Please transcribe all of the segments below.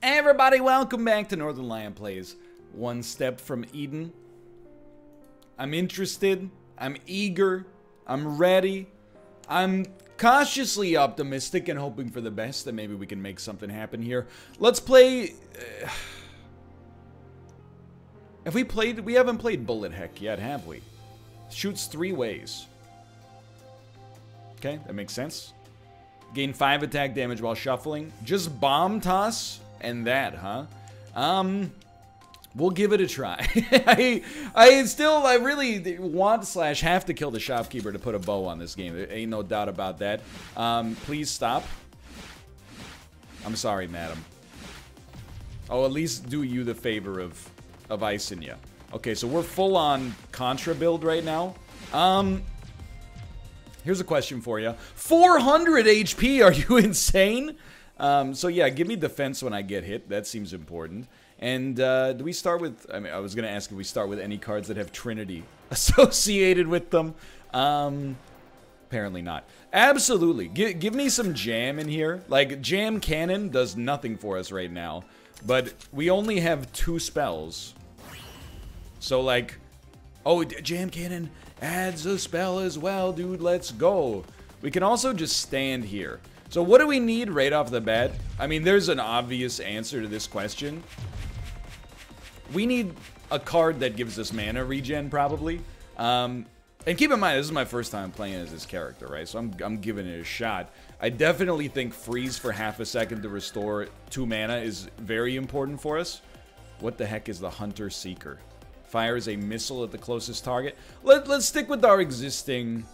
Everybody, welcome back to Northernlion Plays One Step from Eden. I'm interested, I'm eager, I'm ready, I'm cautiously optimistic and hoping for the best that maybe we can make something happen here. Let's play... we haven't played Bullet Heck yet, have we? Shoots 3 ways. Okay, that makes sense. Gain 5 attack damage while shuffling. Just bomb toss and that, huh? We'll give it a try. I really want / have to kill the shopkeeper to put a bow on this game. There ain't no doubt about that. Please stop. I'm sorry, madam. Oh, at least do you the favor of icing ya. Okay, so we're full on Contra build right now. Here's a question for you. 400 HP, are you insane? So yeah, give me defense when I get hit. That seems important. And do we start with... I was going to ask if we start with any cards that have Trinity associated with them. Apparently not. Absolutely. Give me some jam in here. Like, Jam Cannon does nothing for us right now. But we only have 2 spells. So, like... Oh, Jam Cannon adds a spell as well, dude. Let's go. We can also just stand here. So what do we need right off the bat? I mean, there's an obvious answer to this question. We need a card that gives us mana regen, probably. And keep in mind, this is my first time playing as this character, right? So I'm giving it a shot. I definitely think freeze for half a second to restore 2 mana is very important for us. What the heck is the Hunter Seeker? Fires a missile at the closest target. Let's stick with our existing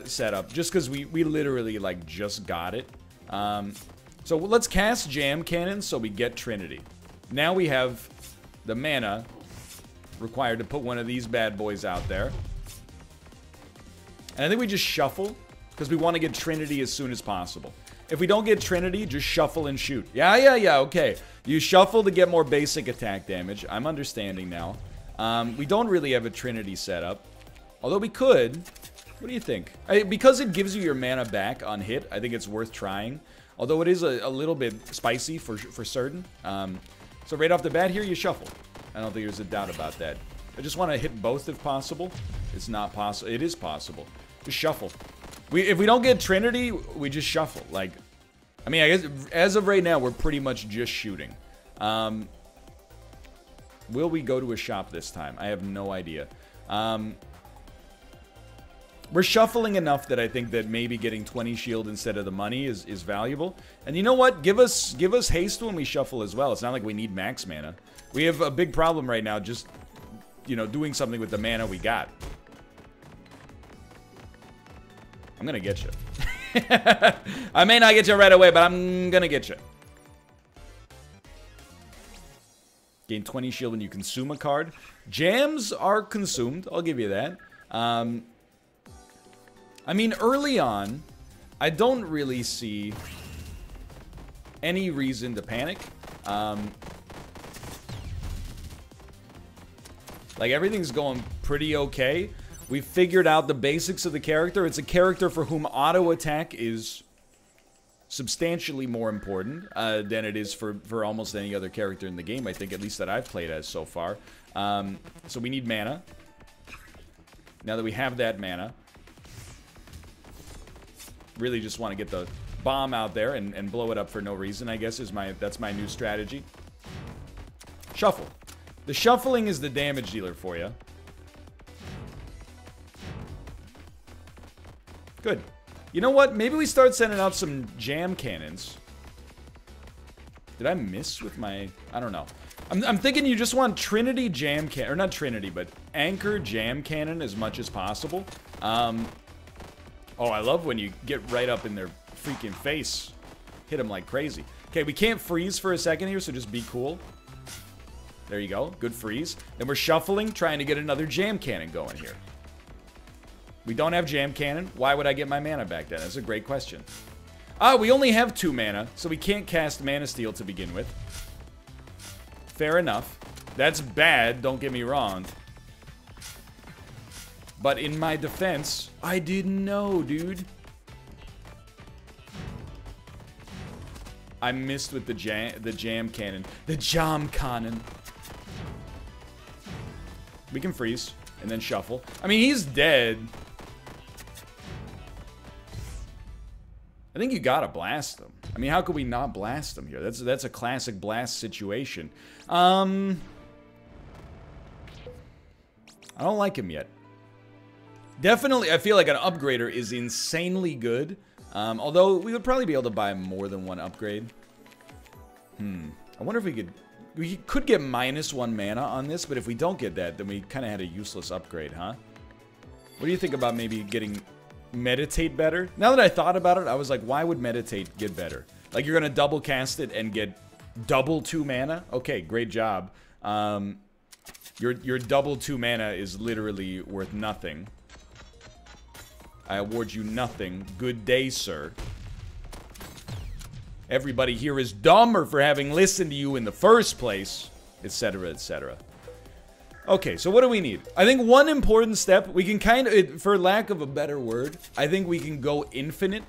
setup, just because we literally, like, just got it. So let's cast Jam Cannon so we get Trinity. Now we have the mana required to put one of these bad boys out there. And I think we just shuffle, because we want to get Trinity as soon as possible. If we don't get Trinity, just shuffle and shoot. Yeah, okay. You shuffle to get more basic attack damage. I'm understanding now. We don't really have a Trinity setup. Although we could. What do you think? Because it gives you your mana back on hit, I think it's worth trying. Although it is a little bit spicy for certain. So right off the bat here, you shuffle. I don't think there's a doubt about that. I just want to hit both if possible. It's not possible. It is possible. Just shuffle. If we don't get Trinity, we just shuffle. Like, I mean, I guess as of right now, we're pretty much just shooting. Will we go to a shop this time? I have no idea. We're shuffling enough that I think that maybe getting 20 shield instead of the money is valuable. And you know what? Give us haste when we shuffle as well. It's not like we need max mana. We have a big problem right now just, you know, doing something with the mana we got. I'm gonna get you. I may not get you right away, but I'm gonna get you. Gain 20 shield when you consume a card. Jams are consumed. I'll give you that. I mean, early on, I don't really see any reason to panic. Like, everything's going pretty okay. We've figured out the basics of the character. It's a character for whom auto attack is substantially more important than it is for almost any other character in the game, I think, at least that I've played as so far. So we need mana. Now that we have that mana, really just want to get the bomb out there and blow it up for no reason, I guess, that's my new strategy. Shuffle. The shuffling is the damage dealer for you. Good. You know what? Maybe we start sending out some jam cannons. Did I miss with my... I don't know. I'm thinking you just want Trinity jam cannon... Or not Trinity, but Anchor jam cannon as much as possible. Oh, I love when you get right up in their freaking face. Hit them like crazy. Okay, we can't freeze for a second here, so just be cool. There you go. Good freeze. Then we're shuffling, trying to get another jam cannon going here. We don't have jam cannon. Why would I get my mana back then? That's a great question. Ah, we only have 2 mana, so we can't cast Mana Steal to begin with. Fair enough. That's bad, don't get me wrong. But in my defense, I didn't know, dude. I missed with the jam cannon. The jam cannon. We can freeze and then shuffle. I mean, he's dead. I think you gotta blast them. I mean, how could we not blast them here? That's a classic blast situation. I don't like him yet. Definitely, I feel like an upgrader is insanely good. Although, we would probably be able to buy more than one upgrade. I wonder if we could... We could get -1 mana on this, but if we don't get that, then we kind of had a useless upgrade, huh? What do you think about maybe getting meditate better? Now that I thought about it, I was like, why would meditate get better? Like, you're going to double cast it and get double 2 mana? Okay, great job. Your double 2 mana is literally worth nothing. I award you nothing. Good day, sir. Everybody here is dumber for having listened to you in the first place, etc., etc. Okay, so what do we need? I think one important step, we can kind of, for lack of a better word, I think we can go infinite.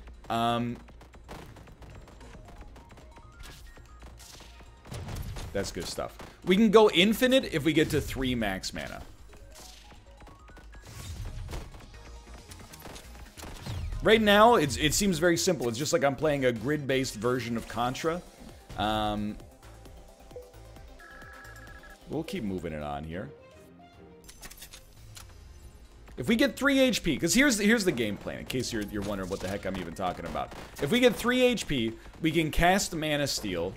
That's good stuff. We can go infinite if we get to 3 max mana. Right now, it seems very simple. It's just like I'm playing a grid-based version of Contra. We'll keep moving it on here. If we get 3 HP, because here's the game plan, in case you're wondering what the heck I'm even talking about. If we get 3 HP, we can cast Mana Steal.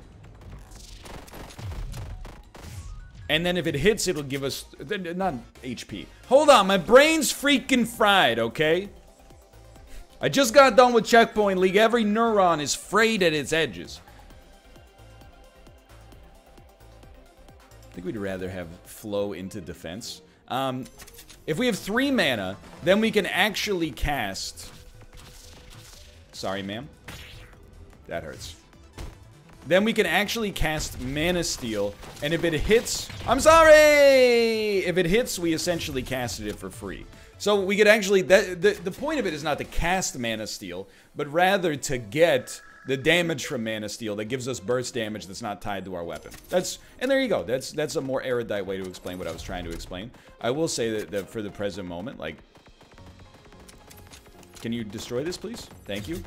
And then if it hits, it'll give us... Not HP. Hold on, my brain's freaking fried, okay? I just got done with Checkpoint League. Every neuron is frayed at its edges. I think we'd rather have flow into defense. If we have 3 mana, then we can actually cast... Sorry, ma'am. That hurts. Then we can actually cast Mana Steal, and if it hits... I'm sorry! If it hits, we essentially casted it for free. So we could actually... The point of it is not to cast Mana Steal, but rather to get the damage from Mana Steal that gives us burst damage that's not tied to our weapon. And there you go. That's a more erudite way to explain what I was trying to explain. I will say that for the present moment, like... Can you destroy this, please? Thank you.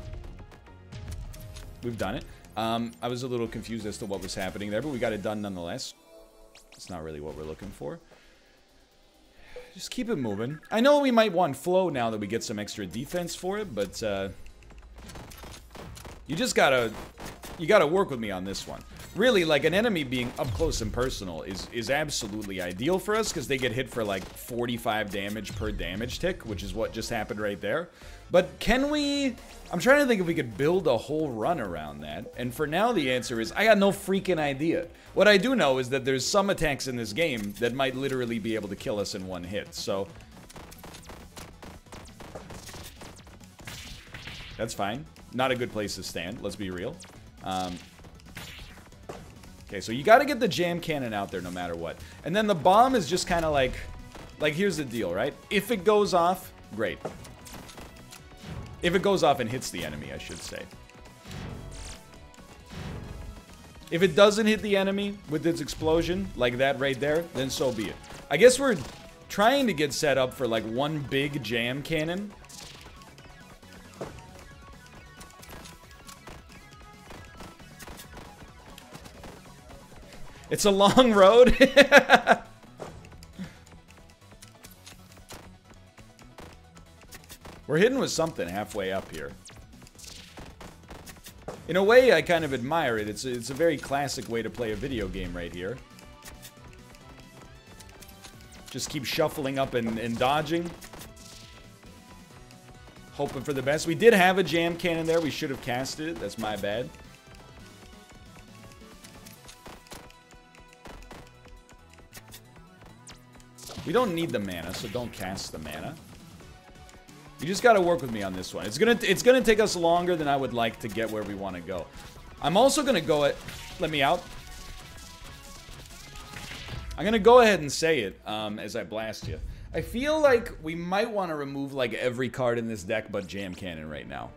We've done it. I was a little confused as to what was happening there, but we got it done nonetheless. It's not really what we're looking for. Just keep it moving. I know we might want flow now that we get some extra defense for it, but you just gotta work with me on this one. Really, like, an enemy being up close and personal is absolutely ideal for us, because they get hit for like 45 damage per damage tick, which is what just happened right there. But can we... I'm trying to think if we could build a whole run around that, and for now the answer is I got no freaking idea. What I do know is that there's some attacks in this game that might literally be able to kill us in one hit, so... That's fine. Not a good place to stand, let's be real. Okay, so you gotta get the jam cannon out there no matter what. And then the bomb is just kind of like, here's the deal, right? If it goes off, great. If it goes off and hits the enemy, I should say. If it doesn't hit the enemy with its explosion, like that right there, then so be it. I guess we're trying to get set up for like one big jam cannon. It's a long road. We're hitting with something halfway up here. In a way, I kind of admire it. It's a very classic way to play a video game right here. Just keep shuffling up and dodging. Hoping for the best. We did have a jam cannon there. We should have casted it. That's my bad. We don't need the mana, so don't cast the mana. You just gotta work with me on this one. It's gonna take us longer than I would like to get where we want to go. I'm also gonna go at... Let me out. I'm gonna go ahead and say it as I blast you. I feel like we might want to remove like every card in this deck but Jam Cannon right now.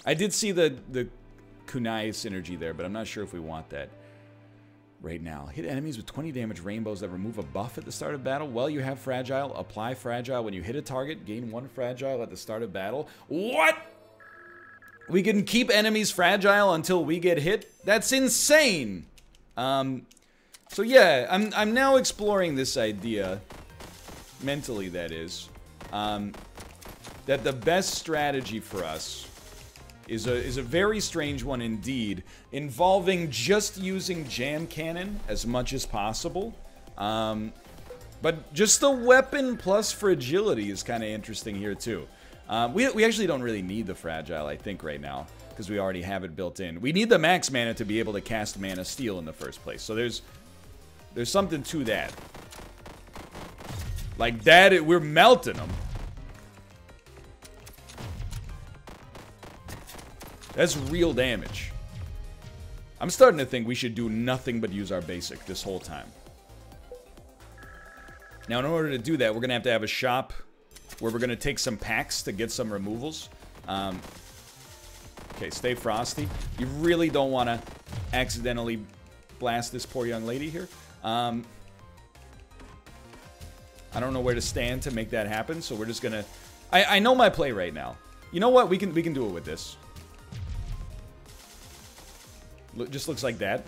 I did see the kunai synergy there, but I'm not sure if we want that right now. Hit enemies with 20 damage rainbows that remove a buff at the start of battle. Well, you have fragile. Apply fragile when you hit a target. Gain 1 fragile at the start of battle. What? We can keep enemies fragile until we get hit? That's insane! So yeah, I'm now exploring this idea, mentally that is, that the best strategy for us is a very strange one indeed, involving just using jam cannon as much as possible. But just the weapon plus fragility is kind of interesting here too. We actually don't really need the fragile, I think, right now, because we already have it built in. We need the max mana to be able to cast Mana Steel in the first place. So there's something to that. Like that, we're melting them. That's real damage. I'm starting to think we should do nothing but use our basic this whole time. Now, in order to do that, we're going to have a shop where we're going to take some packs to get some removals. Okay, stay frosty. You really don't want to accidentally blast this poor young lady here. I don't know where to stand to make that happen, so we're just going to... I know my play right now. You know what? We can do it with this. Just looks like that.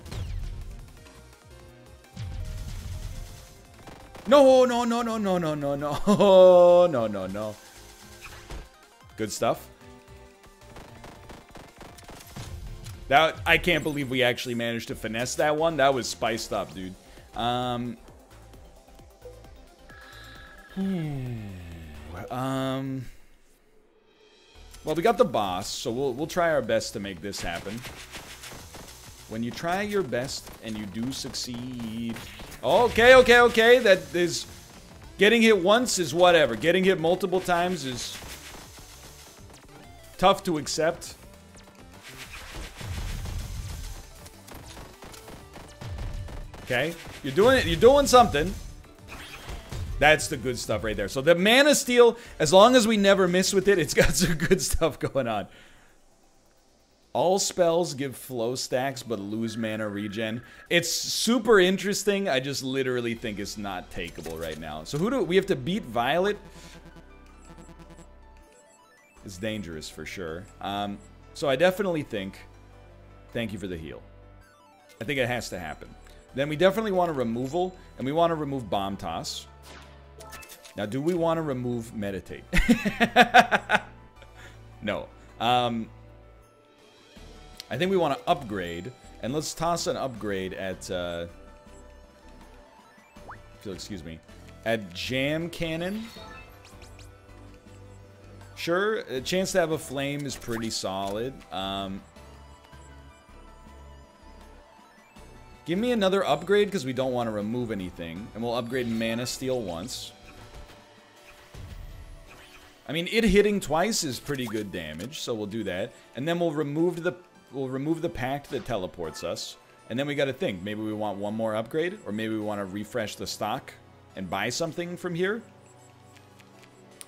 No, no, no, no, no, no, no, no, no, no, no. Good stuff. That, I can't believe we actually managed to finesse that one. That was spiced up, dude. Well, we got the boss, so we'll try our best to make this happen. When you try your best and you do succeed. Okay, okay, okay. That is... Getting hit once is whatever. Getting hit multiple times is... tough to accept. Okay. You're doing it. You're doing something. That's the good stuff right there. So the Mana Steel, as long as we never miss with it, it's got some good stuff going on. All spells give flow stacks, but lose mana regen. It's super interesting. I just literally think it's not takeable right now. So who do we have to beat? Violet? It's dangerous for sure. So I definitely think... Thank you for the heal. I think it has to happen. Then we definitely want a removal, and we want to remove Bomb Toss. Now, do we want to remove Meditate? No. I think we want to upgrade, and let's toss an upgrade at, excuse me, at Jam Cannon. Sure, a chance to have a flame is pretty solid. Give me another upgrade, because we don't want to remove anything, and we'll upgrade Mana Steel once. I mean, it hitting twice is pretty good damage, so we'll do that. And then we'll remove the pact that teleports us. And then we gotta think, maybe we want one more upgrade, or maybe we want to refresh the stock and buy something from here.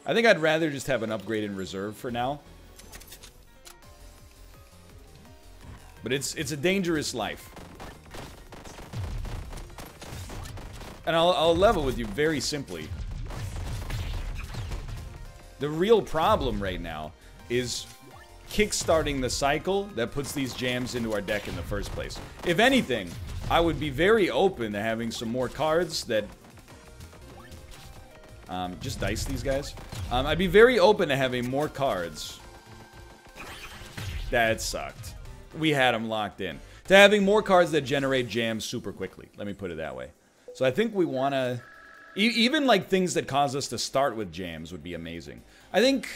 I think I'd rather just have an upgrade in reserve for now. But it's a dangerous life. And I'll level with you very simply. The real problem right now is kickstarting the cycle that puts these jams into our deck in the first place. If anything, I would be very open to having some more cards that... just dice these guys. I'd be very open to having more cards. That sucked. We had them locked in. To having more cards that generate jams super quickly. Let me put it that way. So I think we want to... Even like things that cause us to start with jams would be amazing. I think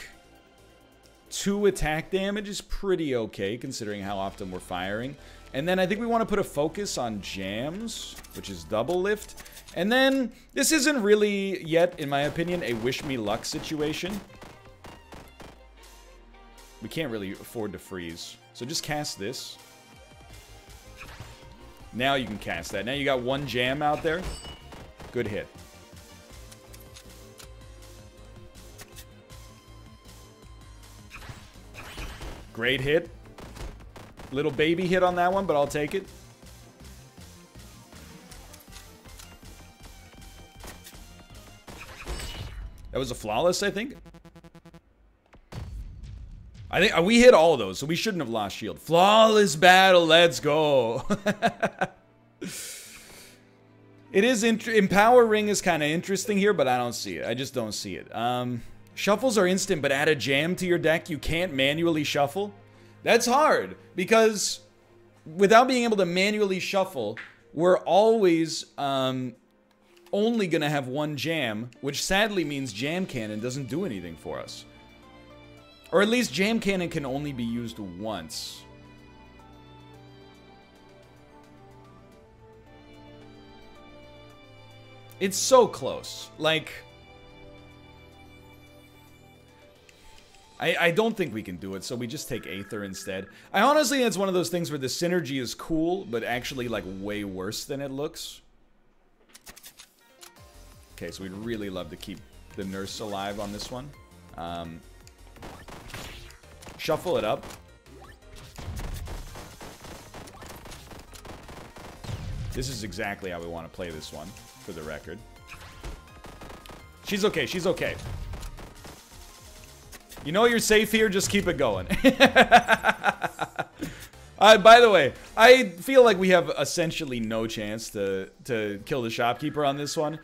2 attack damage is pretty okay considering how often we're firing. And then I think we want to put a focus on jams, which is double lift. And then this isn't really yet, in my opinion, a wish me luck situation. We can't really afford to freeze. So just cast this. Now you can cast that. Now you got 1 jam out there. Good hit. Great hit. Little baby hit on that one, but I'll take it. That was a flawless, I think. I think we hit all of those, so we shouldn't have lost shield. Flawless battle, let's go. It is Empower Ring is kind of interesting here, but I don't see it. I just don't see it. Shuffles are instant, but add a jam to your deck. You can't manually shuffle. That's hard, because without being able to manually shuffle, we're always only going to have one jam, which sadly means Jam Cannon doesn't do anything for us. Or at least Jam Cannon can only be used once. It's so close. Like, I don't think we can do it, so we just take Aether instead. I honestly think it's one of those things where the synergy is cool, but actually, like, way worse than it looks. Okay, so we'd really love to keep the nurse alive on this one. Shuffle it up. This is exactly how we want to play this one, for the record. She's okay, she's okay. You know you're safe here, just keep it going. By the way, I feel like we have essentially no chance to kill the shopkeeper on this one.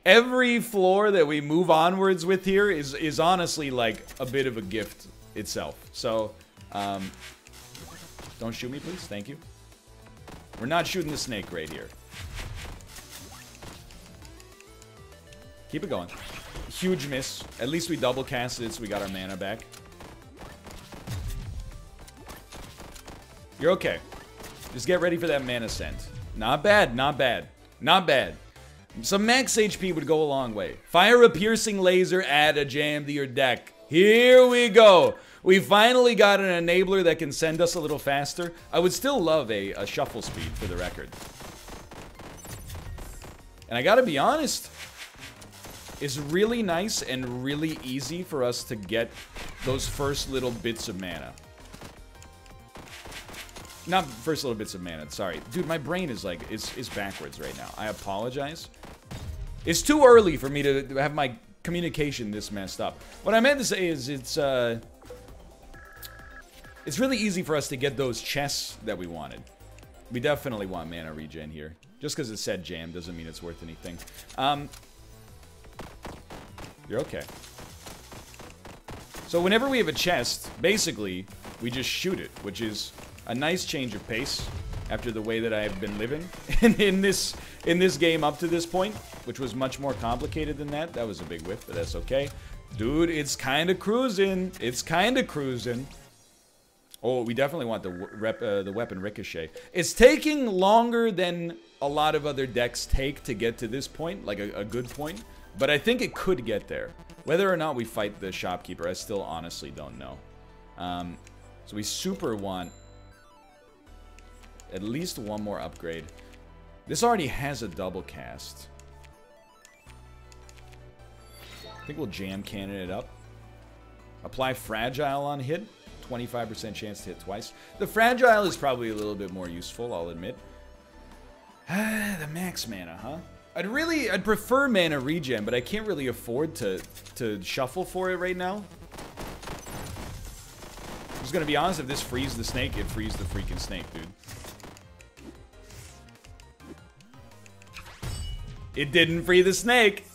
Every floor that we move onwards with here is honestly like a bit of a gift itself. So, don't shoot me, please. Thank you. We're not shooting the snake right here. Keep it going. Huge miss. At least we double casted it, so we got our mana back. You're okay. Just get ready for that mana scent. Not bad, not bad. Not bad. Some max HP would go a long way. Fire a piercing laser, add a jam to your deck. Here we go. We finally got an enabler that can send us a little faster. I would still love a shuffle speed, for the record. And I gotta be honest, it's really nice and really easy for us to get those first little bits of mana. Not first little bits of mana, sorry. Dude, my brain is like, is backwards right now. I apologize. It's too early for me to have my communication this messed up. What I meant to say is it's really easy for us to get those chests that we wanted. We definitely want mana regen here. Just because it said jam doesn't mean it's worth anything. You're okay. So whenever we have a chest, basically, we just shoot it, which is a nice change of pace after the way that I've been living in this game up to this point, which was much more complicated than that. That was a big whiff, but that's okay. Dude, it's kind of cruising. It's kind of cruising. Oh, we definitely want the weapon ricochet. It's taking longer than a lot of other decks take to get to this point, like a good point. But I think it could get there. Whether or not we fight the shopkeeper, I still honestly don't know. So we super want at least one more upgrade. This already has a double cast. I think we'll jam cannon it up. Apply fragile on hit. 25% chance to hit twice. The fragile is probably a little bit more useful, I'll admit. The max mana, huh? I'd prefer mana regen, but I can't really afford to shuffle for it right now. I'm just gonna be honest, if this frees the snake, it frees the freaking snake, dude. It didn't free the snake.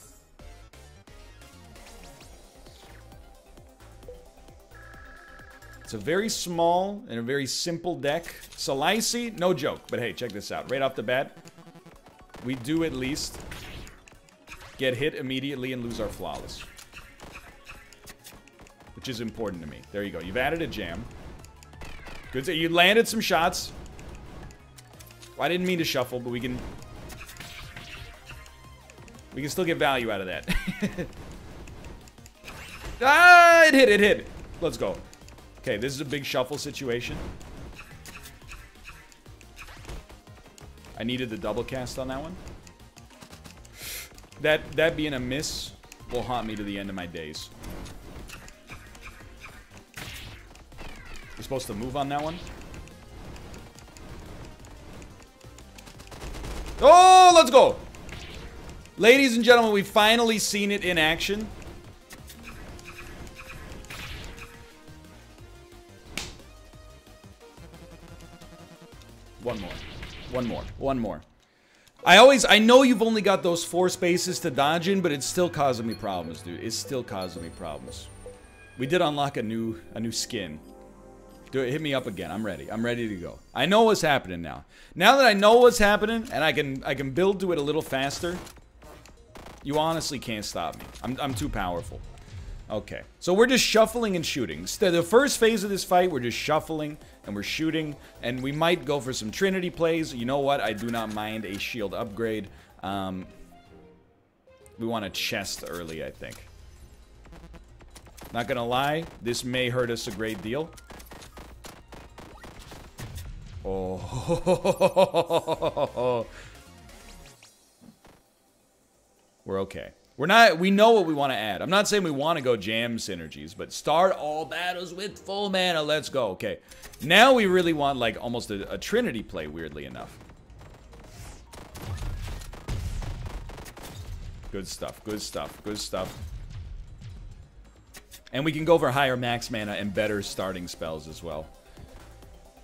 It's a very small and a very simple deck. Salicy, no joke, but hey, check this out. Right off the bat, we do at least get hit immediately and lose our flawless. Which is important to me. There you go. You've added a jam. Good. You landed some shots. Well, I didn't mean to shuffle, but we can still get value out of that. Ah, it hit, it hit. Let's go. Okay, this is a big shuffle situation. I needed the double cast on that one. That being a miss will haunt me to the end of my days. We're supposed to move on that one. Oh, let's go. Ladies and gentlemen, we've finally seen it in action. One more. One more. One more. I know you've only got those 4 spaces to dodge in, but it's still causing me problems, dude. It's still causing me problems. We did unlock a new skin. Do it. Hit me up again. I'm ready. I'm ready to go. I know what's happening now. Now that I know what's happening and I can build to it a little faster, you honestly can't stop me. I'm too powerful. Okay. So we're just shuffling and shooting. The first phase of this fight, we're just shuffling and we're shooting, and we might go for some Trinity plays. You know what? I do not mind a shield upgrade. We want a chest early, I think. Not gonna lie, this may hurt us a great deal. Oh. We're okay. We know what we want to add. I'm not saying we want to go jam synergies, but start all battles with full mana. Let's go. Okay. Now we really want, like, almost a Trinity play, weirdly enough. Good stuff. Good stuff. Good stuff. And we can go for higher max mana and better starting spells as well.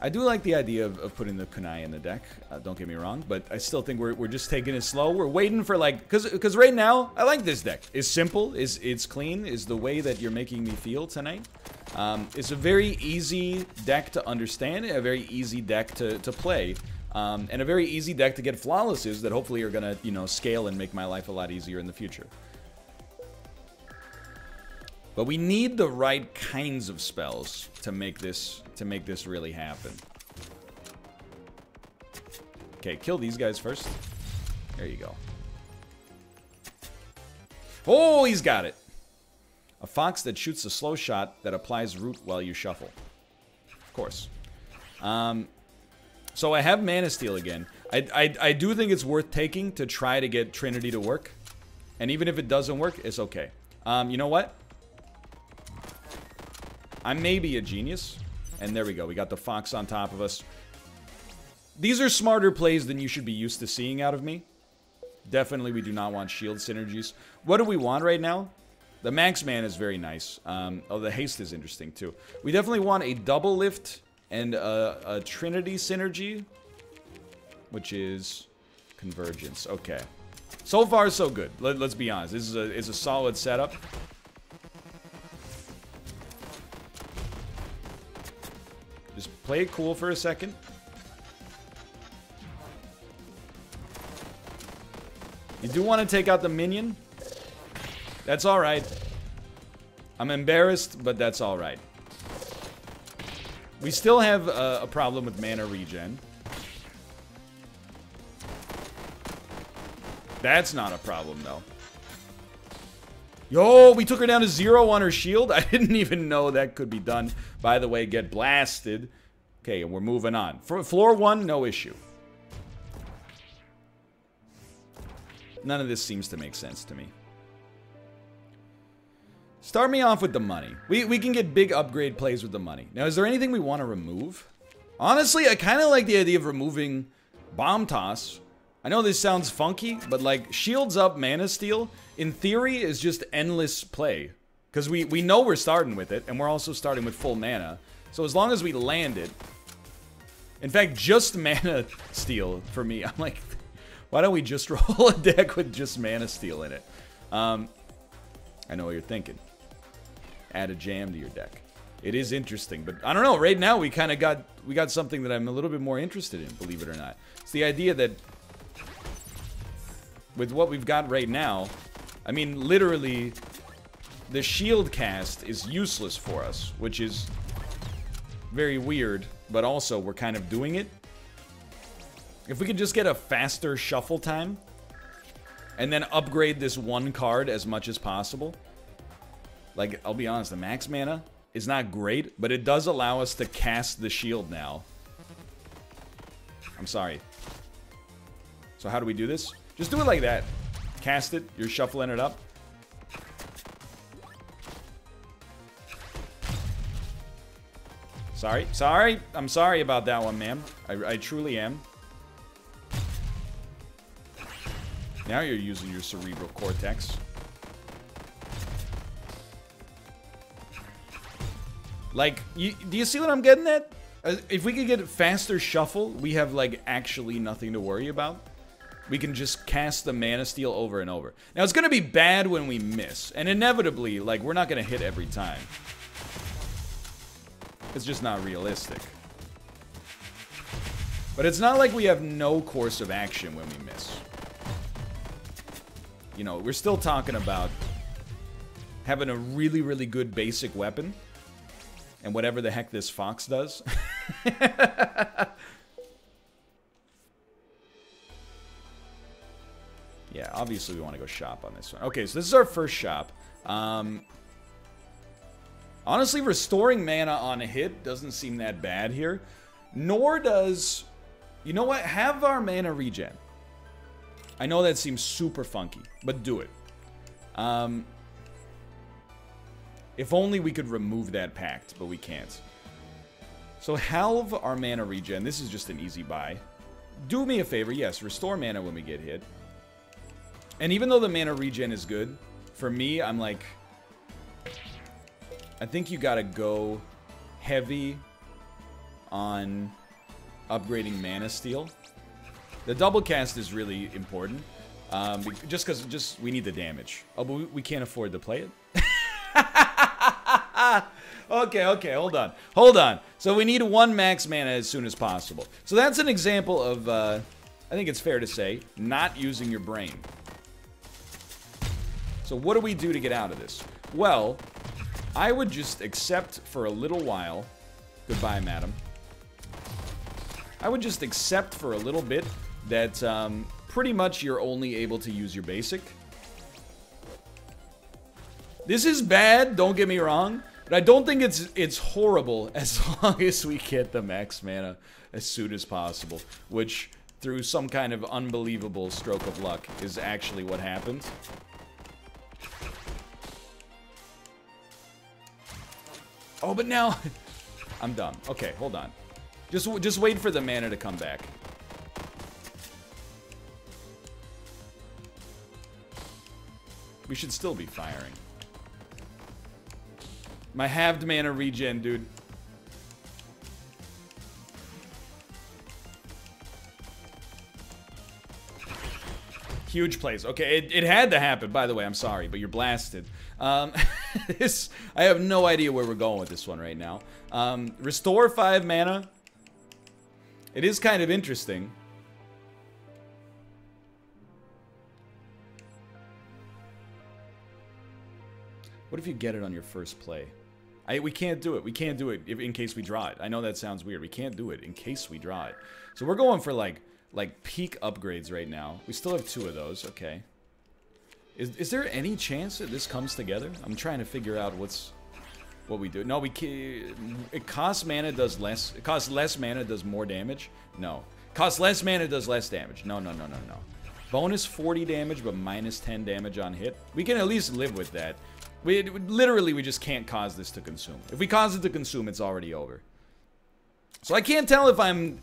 I do like the idea of putting the kunai in the deck, don't get me wrong, but I still think we're just taking it slow. We're waiting for, like, because right now, I like this deck. It's simple, it's clean, is the way that you're making me feel tonight. It's a very easy deck to understand, a very easy deck to play, and a very easy deck to get flawlesses that hopefully are going to, you know, scale and make my life a lot easier in the future. But we need the right kinds of spells to make this really happen. Okay, kill these guys first. There you go. Oh, he's got it. A fox that shoots a slow shot that applies root while you shuffle. Of course. So I have Mana Steal again. I do think it's worth taking to try to get Trinity to work. And even if it doesn't work, it's okay. You know what? I may be a genius. And there we go. We got the fox on top of us. These are smarter plays than you should be used to seeing out of me. Definitely we do not want shield synergies. What do we want right now? The max man is very nice. Oh, the haste is interesting too. We definitely want a double lift and a Trinity synergy, which is convergence. Okay. So far, so good. Let's be honest. This is a solid setup. Just play it cool for a second. You do want to take out the minion. That's alright. I'm embarrassed, but that's alright. We still have a problem with mana regen. That's not a problem, though. Yo, we took her down to 0 on her shield. I didn't even know that could be done. By the way, get blasted. Okay, and we're moving on. For floor 1, no issue. None of this seems to make sense to me. Start me off with the money. We can get big upgrade plays with the money. Now, is there anything we want to remove? Honestly, I kind of like the idea of removing Bomb Toss. I know this sounds funky, but like shields up Mana Steal, in theory, is just endless play. Because we know we're starting with it, and we're also starting with full mana. So as long as we land it... In fact, just Mana Steal for me. I'm like, why don't we just roll a deck with just Mana Steal in it? I know what you're thinking. Add a jam to your deck. It is interesting, but I don't know. Right now, we kind of got something that I'm a little bit more interested in, believe it or not. It's the idea that with what we've got right now, I mean, literally, the shield cast is useless for us, which is very weird, but also we're kind of doing it. If we could just get a faster shuffle time and then upgrade this one card as much as possible. Like, I'll be honest, the max mana is not great, but it does allow us to cast the shield now. I'm sorry. So how do we do this? Just do it like that. Cast it. You're shuffling it up. Sorry. Sorry. I'm sorry about that one, ma'am. I truly am. Now you're using your cerebral cortex. Like, do you see what I'm getting at? If we could get faster shuffle, we have, like, actually nothing to worry about. We can just cast the Mana Steel over and over. Now, it's gonna be bad when we miss. And inevitably, like, we're not gonna hit every time. It's just not realistic. But it's not like we have no course of action when we miss. You know, we're still talking about having a really, really good basic weapon. And whatever the heck this fox does. Yeah, obviously we want to go shop on this one. Okay, so this is our first shop. Honestly, restoring mana on a hit doesn't seem that bad here. Nor does... You know what? Have our mana regen. I know that seems super funky, but do it. If only we could remove that pact, but we can't. So halve our mana regen. This is just an easy buy. Do me a favor, yes, restore mana when we get hit. And even though the mana regen is good, for me, I'm like... I think you gotta go heavy on upgrading Mana Steel. The double cast is really important. Just because we need the damage. Oh, but we can't afford to play it. Okay, hold on. So we need 1 max mana as soon as possible. So that's an example of, I think it's fair to say, not using your brain. So what do we do to get out of this? Well, I would just accept for a little while. Goodbye, madam. I would just accept for a little bit that pretty much you're only able to use your basic. This is bad, don't get me wrong, but I don't think it's horrible as long as we get the max mana as soon as possible, which, through some kind of unbelievable stroke of luck, is actually what happened. Oh, but now... I'm done. Okay, hold on. Just wait for the mana to come back. We should still be firing. My halved mana regen, dude. Huge plays. Okay, it had to happen, by the way. I'm sorry, but you're blasted. I have no idea where we're going with this one right now. Restore 5 mana. It is kind of interesting. What if you get it on your first play? We can't do it. We can't do it in case we draw it. I know that sounds weird. We can't do it in case we draw it. So we're going for like peak upgrades right now. We still have 2 of those. Okay. Is there any chance that this comes together? I'm trying to figure out what we do. No, we can't. It costs mana, does less. It costs less mana, does more damage. No. Costs less mana, does less damage. No. Bonus 40 damage, but minus 10 damage on hit. We can at least live with that. Literally, we just can't cause this to consume. If we cause it to consume, it's already over. So I can't tell if I'm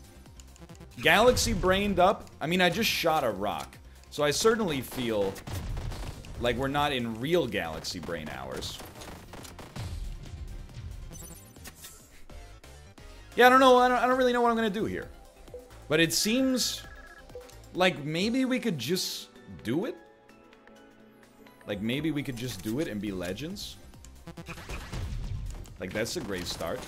galaxy brained up. I mean, I just shot a rock. So I certainly feel like we're not in real galaxy brain hours. Yeah, I don't know. I don't really know what I'm going to do here. But it seems like maybe we could just do it. Like, maybe we could just do it and be legends. Like, that's a great start.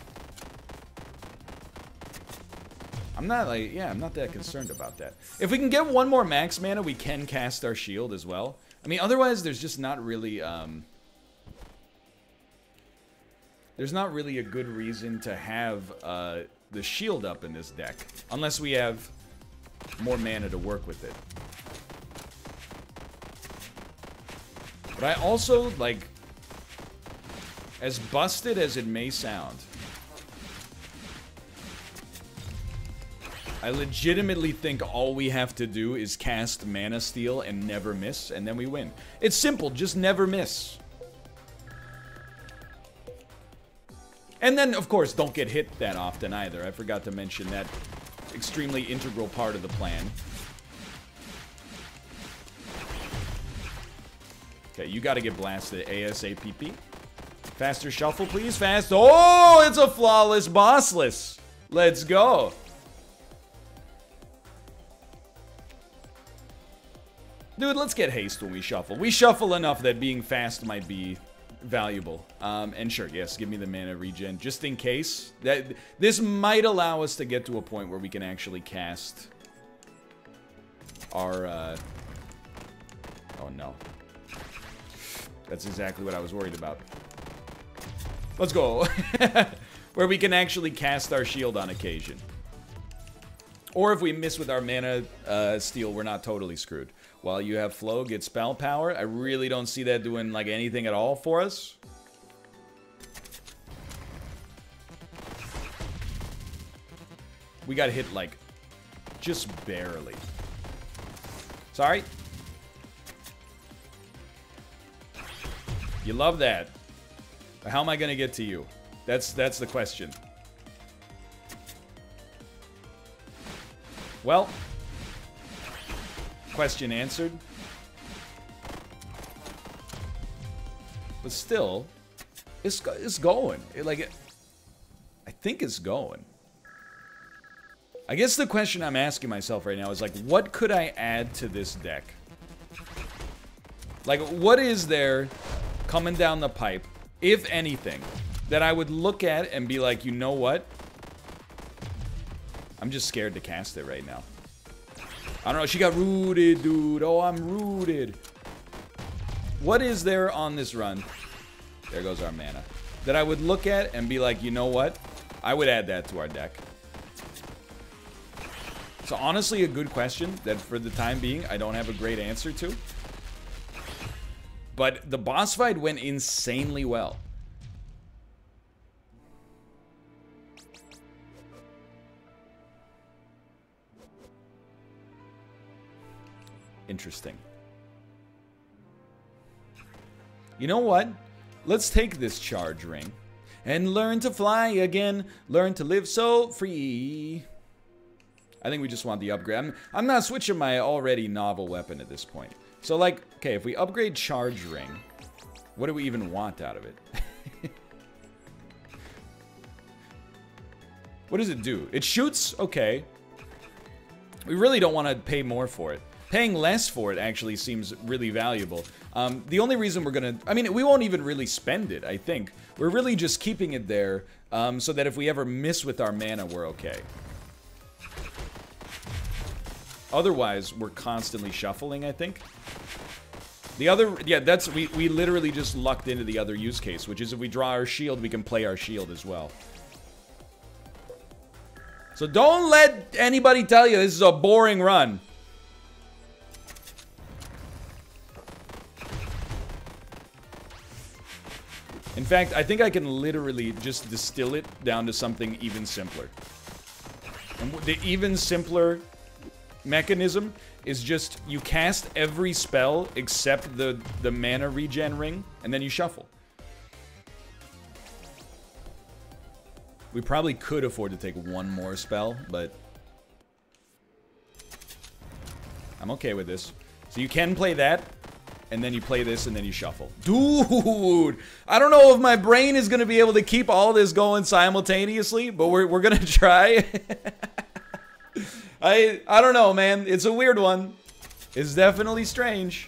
I'm not, like, yeah, I'm not that concerned about that. If we can get 1 more max mana, we can cast our shield as well. I mean, otherwise, there's just not really, there's not really a good reason to have, the shield up in this deck. Unless we have more mana to work with it. But I also, like, as busted as it may sound, I legitimately think all we have to do is cast Mana Steel and never miss, and then we win. It's simple, just never miss. And then, of course, don't get hit that often either. I forgot to mention that extremely integral part of the plan. Okay, you got to get blasted ASAP. Faster shuffle, please. Fast. Oh, it's a flawless bossless. Let's go. Dude, let's get haste when we shuffle. We shuffle enough that being fast might be valuable. And sure, yes, give me the mana regen just in case. This might allow us to get to a point where we can actually cast our oh no. That's exactly what I was worried about. Let's go. Where we can actually cast our shield on occasion. Or if we miss with our mana steal, we're not totally screwed. While you have flow, get spell power. I really don't see that doing like anything at all for us. We got hit like just barely. Sorry. You love that. But how am I gonna get to you? That's the question. Well, question answered. But still, it's going. I think it's going. I guess the question I'm asking myself right now is like, what could I add to this deck? Like, what is there coming down the pipe, if anything, that I would look at and be like, you know what? I'm just scared to cast it right now. I don't know, she got rooted, dude. Oh, I'm rooted. What is there on this run? There goes our mana. That I would look at and be like, you know what? I would add that to our deck. So honestly, a good question that for the time being, I don't have a great answer to. But the boss fight went insanely well. Interesting. You know what? Let's take this charge ring and learn to fly again. Learn to live so free. I think we just want the upgrade. I'm not switching my already novel weapon at this point. So like, okay, if we upgrade charge ring, what do we even want out of it? What does it do? It shoots? Okay. We really don't want to pay more for it. Paying less for it actually seems really valuable. The only reason we're gonna... I mean, we won't even really spend it, I think. We're really just keeping it there so that if we ever miss with our mana, we're okay. Otherwise, we're constantly shuffling, I think. The other... Yeah, that's... We literally just lucked into the other use case, which is if we draw our shield, we can play our shield as well. So don't let anybody tell you this is a boring run. In fact, I think I can literally just distill it down to something even simpler. And the even simpler mechanism is just you cast every spell except the mana regen ring, and then you shuffle. We probably could afford to take one more spell, but I'm okay with this. So you can play that, and then you play this, and then you shuffle. Dude! I don't know if my brain is going to be able to keep all this going simultaneously, but we're going to try. I don't know, man. It's a weird one. It's definitely strange.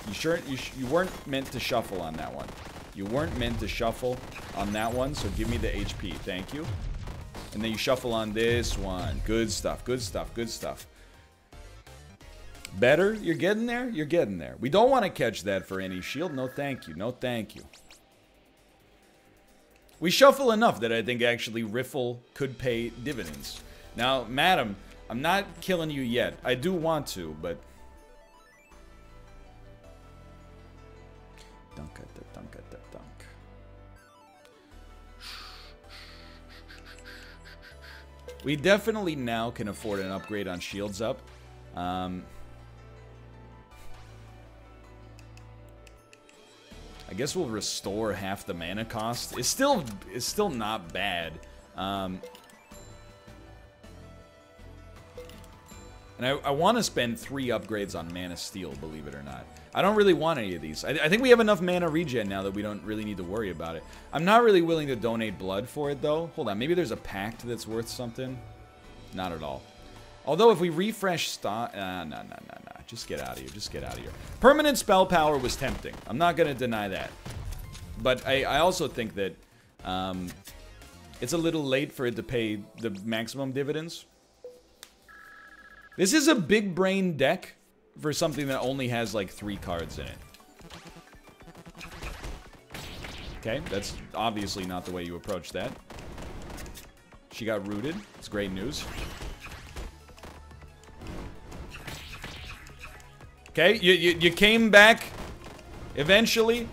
You sure you weren't meant to shuffle on that one. You weren't meant to shuffle on that one, so give me the HP. Thank you. And then you shuffle on this one. Good stuff, good stuff, good stuff. Better? You're getting there? You're getting there. We don't want to catch that for any shield. No thank you. No thank you. We shuffle enough that I think actually Riffle could pay dividends. Now, madam, I'm not killing you yet. I do want to, but... Dunk. We definitely now can afford an upgrade on shields up. I guess we'll restore half the mana cost. It's still not bad. And I want to spend 3 upgrades on Mana Steel, believe it or not. I don't really want any of these. I think we have enough mana regen now that we don't really need to worry about it. I'm not really willing to donate blood for it, though. Hold on, maybe there's a pact that's worth something. Not at all. Although if we refresh stock... no. Just get out of here. Just get out of here. Permanent spell power was tempting. I'm not going to deny that. But I also think that it's a little late for it to pay the maximum dividends. This is a big brain deck for something that only has like 3 cards in it. Okay, that's obviously not the way you approach that. She got rooted. It's great news. Okay, you came back eventually.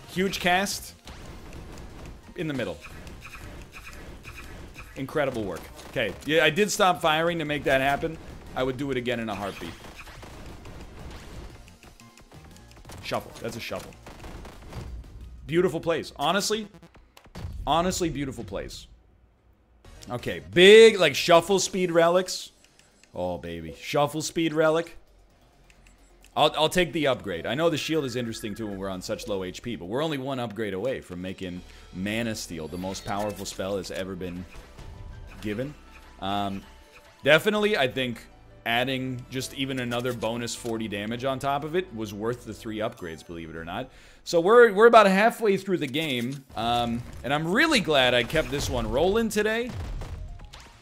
Huge cast. In the middle. Incredible work. Okay, yeah, I did stop firing to make that happen. I would do it again in a heartbeat. Shuffle. That's a shuffle. Beautiful plays. Honestly, beautiful plays. Okay, big, like, shuffle speed relics. Oh, baby. Shuffle speed relic. I'll take the upgrade. I know the shield is interesting, too, when we're on such low HP, but we're only 1 upgrade away from making Mana Steal the most powerful spell that's ever been given. Definitely, I think adding just even another bonus 40 damage on top of it was worth the 3 upgrades, believe it or not. So we're about halfway through the game, and I'm really glad I kept this one rolling today.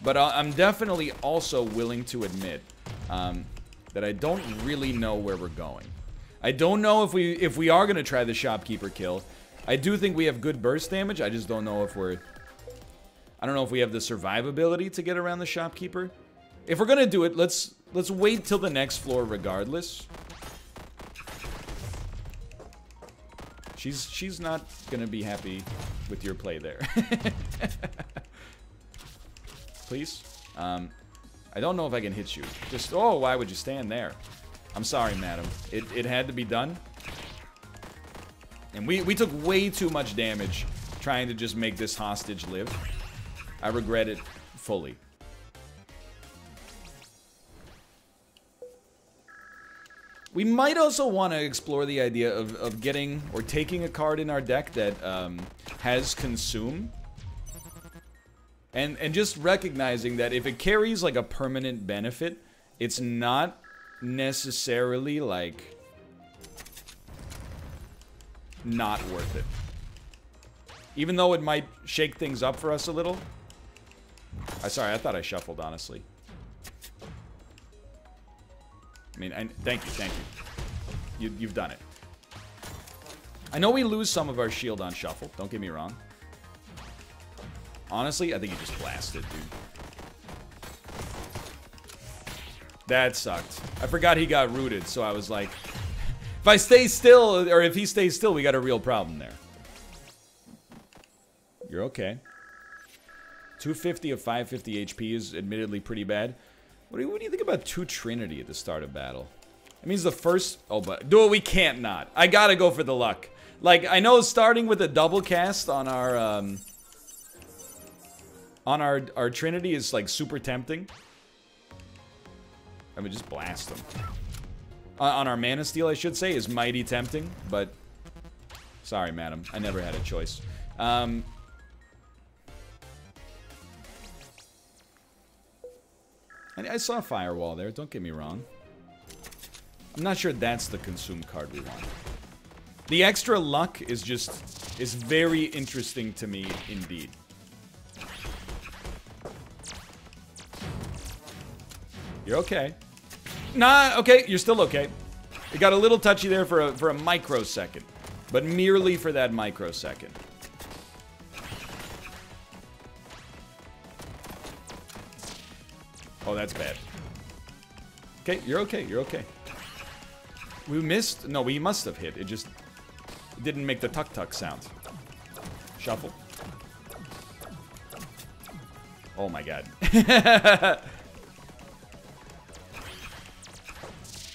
But I'm definitely also willing to admit that I don't really know where we're going. I don't know if we are going to try the shopkeeper kill. I do think we have good burst damage. I just don't know if I don't know if we have the survivability to get around the shopkeeper. If we're going to do it, let's wait till the next floor regardless. She's not going to be happy with your play there. Please. I don't know if I can hit you. Just, oh, why would you stand there? I'm sorry, madam. It had to be done. And we took way too much damage trying to just make this hostage live. I regret it fully. We might also want to explore the idea of getting or taking a card in our deck that has consume. And just recognizing that if it carries like a permanent benefit, it's not necessarily like not worth it. Even though it might shake things up for us a little. Sorry, I thought I shuffled, honestly. I mean, thank you. You've done it. I know we lose some of our shield on shuffle, don't get me wrong. Honestly, I think he just blasted, dude. That sucked. I forgot he got rooted, so I was like, if I stay still, or if he stays still, we got a real problem there. You're okay. 250 of 550 HP is admittedly pretty bad. What do you think about 2 Trinity at the start of battle? It means the first... Oh, but... Dude, we can't not. I gotta go for the luck. Like, I know starting with a double cast on our, our Trinity is, like, super tempting. I mean, just blast them. On our Mana Steal, I should say, is mighty tempting, but... Sorry, madam. I never had a choice. I saw a Firewall there, don't get me wrong. I'm not sure that's the consume card we want. The extra luck is very interesting to me indeed. You're okay. Nah, okay, you're still okay. It got a little touchy there for a microsecond, but merely for that microsecond. Oh, that's bad. Okay, you're okay, you're okay. We missed? No, we must have hit. It just didn't make the tuck-tuck sound. Shuffle. Oh my god.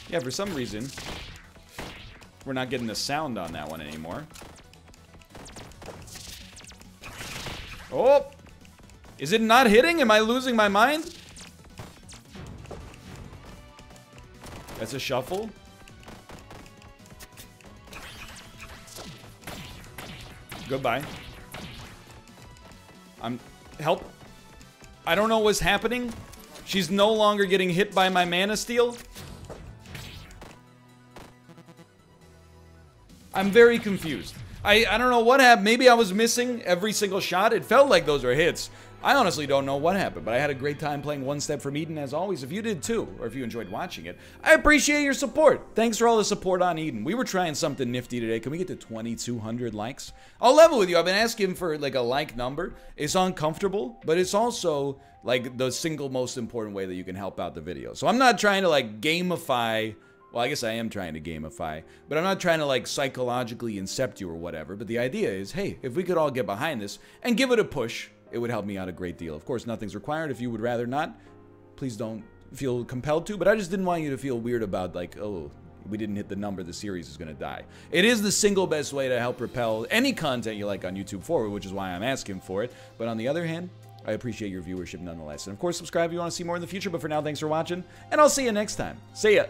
Yeah, for some reason, we're not getting the sound on that one anymore. Oh! Is it not hitting? Am I losing my mind? That's a shuffle. Goodbye. Help. I don't know what's happening. She's no longer getting hit by my mana steal. I'm very confused. I don't know what happened. Maybe I was missing every single shot. It felt like those were hits. I honestly don't know what happened, but I had a great time playing One Step from Eden as always. If you did too, or if you enjoyed watching it, I appreciate your support. Thanks for all the support on Eden. We were trying something nifty today. Can we get to 2,200 likes? I'll level with you. I've been asking for like a like number. It's uncomfortable, but it's also like the single most important way that you can help out the video. So I'm not trying to like gamify. Well, I guess I am trying to gamify, but I'm not trying to like psychologically incept you or whatever. But the idea is, hey, if we could all get behind this and give it a push, it would help me out a great deal. Of course, nothing's required. If you would rather not, please don't feel compelled to. But I just didn't want you to feel weird about like, oh, we didn't hit the number, the series is going to die. It is the single best way to help propel any content you like on YouTube forward, which is why I'm asking for it. But on the other hand, I appreciate your viewership nonetheless. And of course, subscribe if you want to see more in the future. But for now, thanks for watching, and I'll see you next time. See ya.